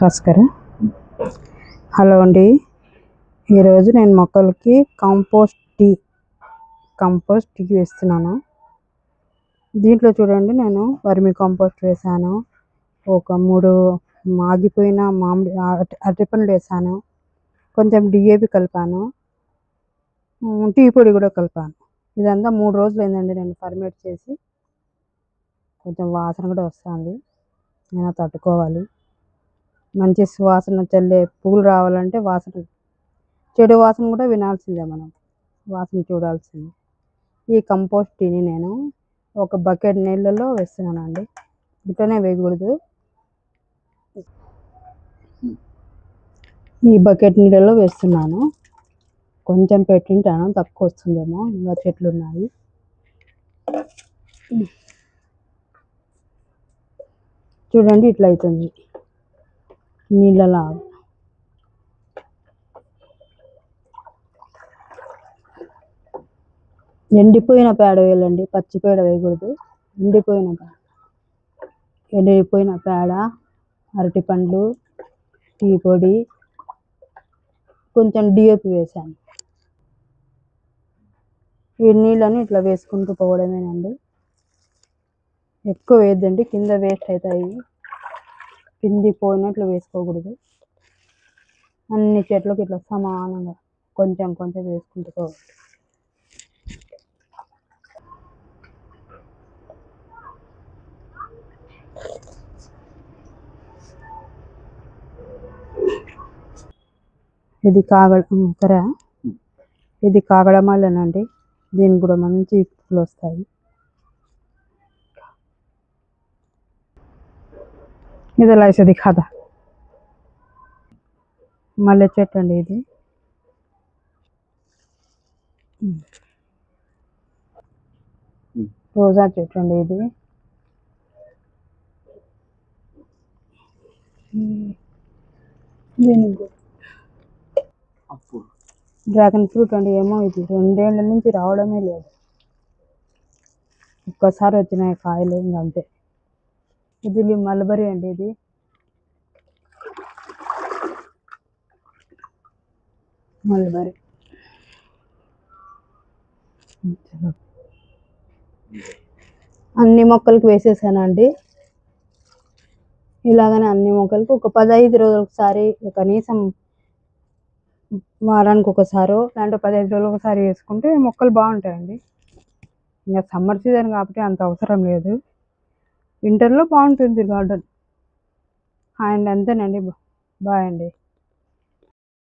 నమస్కారం. హలో అండి. ఈరోజు నేను మొక్కలకి కంపోస్ట్ టీ వేస్తున్నాను. దీంట్లో చూడండి, నేను వర్మి కంపోస్ట్ వేసాను, ఒక 3 మాగిపోయిన మామిడి అరటిపండ్లు వేసాను, కొంచెం డిఏపి కలిపాను, టీ పొడి కూడా కలిపాను. ఇదంతా 3 రోజులు అయిందండి నేను ఫర్మేట్ చేసి. కొంచెం వాసన కూడా వస్తుంది, నేను తట్టుకోవాలి. మంచి సువాసన చల్లే పువ్వులు రావాలంటే చెడు వాసన కూడా వినాల్సిందే, మనం వాసన చూడాల్సిందే. ఈ కంపోస్ట్ టీని నేను ఒక బకెట్ నీళ్ళలో వేస్తున్నానండి. ఇట్లనే వేయకూడదు. ఈ బకెట్ నీళ్ళలో వేస్తున్నాను. కొంచెం పెట్టింటాను, తక్కువ వస్తుందేమో, ఇంకా చెట్లు ఉన్నాయి. చూడండి, ఇట్లా అవుతుంది నీళ్ళలా. ఎండిపోయిన పేడ వేయాలండి, పచ్చి పేడ వేయకూడదు. ఎండిపోయిన పేడ, అరటిపండ్లు, టీ పొడి, కొంచెం డిఏపి వేసాను. ఈ నీళ్ళని ఇట్లా వేసుకుంటూ పోవడమేనండి. ఎక్కువ వేయద్దండి, కింద వేస్ట్ అవుతాయి. కింది పోయినట్లు వేసుకోకూడదు. అన్ని చెట్లకు ఇట్లా సమానంగా కొంచెం కొంచెం వేసుకుంటూ పోవాలి. ఇది కాగడమల్లనండి. దీనికి కూడా మంచి పూలు వస్తాయి. ఇది లైసది కదా మల్లె చెట్టు అండి. ఇది రోజా చెట్టు అండి. ఇది డ్రాగన్ ఫ్రూట్ అండి. ఏమో ఇది 2 ఏళ్ల నుంచి రావడమే లేదు. ఒక్కసారి వచ్చినాయి కాయలు, ఇంకంతే. ఇది మల్బరీ అండి. ఇది మల్బరీ. అన్ని మొక్కలకు వేసేసానండి. ఇలాగనే అన్ని మొక్కలకు ఒక 15 రోజులకు ఒకసారి, కనీసం వారానికి ఒకసారో లేదంటే 15 రోజులకు ఒకసారి వేసుకుంటే మొక్కలు బాగుంటాయండి. ఇంకా సమ్మర్ సీజన్ కాబట్టి అంత అవసరం లేదు. వింటర్లో బాగుంటుంది గార్డెన్. అంతేనండి. బాయ్ అండి.